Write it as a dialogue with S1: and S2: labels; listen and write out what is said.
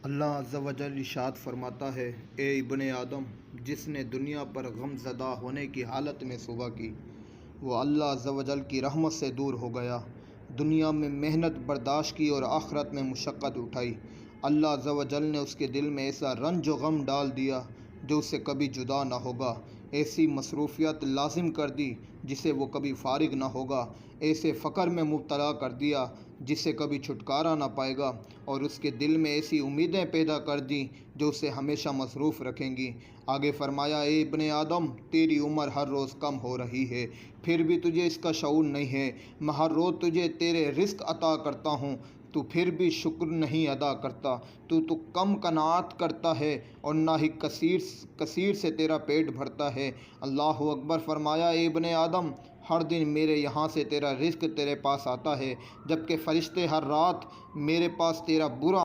S1: اللہ عز و جل ارشاد فرماتا ہے، اے ابن آدم، جس نے دنیا پر غم زدہ ہونے کی حالت میں صبح کی، وہ اللہ عز و جل کی رحمت سے دور ہو گیا۔ دنیا میں محنت برداشت کی اور آخرت میں مشقت اٹھائی، اللہ عز و جل نے اس کے دل میں ایسا رنج و غم ڈال دیا جو اس سے کبھی جدا نہ ہوگا، ایسی مصروفیت لازم کر دی جس سے وہ کبھی فارغ نہ ہوگا، ایسے فقر میں مبتلا کر دیا جس سے کبھی چھٹکارا نہ پائے گا، اور اس کے دل میں ایسی امیدیں پیدا کر دیں جو اسے ہمیشہ مصروف رکھیں گی۔ آگے فرمایا، اے ابن آدم، تیری عمر ہر روز کم ہو رہی ہے، پھر بھی تجھے اس کا شعور نہیں ہے۔ میں ہر روز تجھے تیرے رزق عطا کرتا ہوں، تو پھر بھی شکر نہیں ادا کرتا۔ تو کم قناعت کرتا ہے اور نہ ہی کثیر سے تیرا پیٹ بھرتا ہے۔ اللہ اکبر۔ فرمایا، اے ابن آدم، ہر دن میرے یہاں سے تیرا رزق تیرے پاس آتا ہے، جبکہ فرشتے ہر رات میرے پاس تیرا برا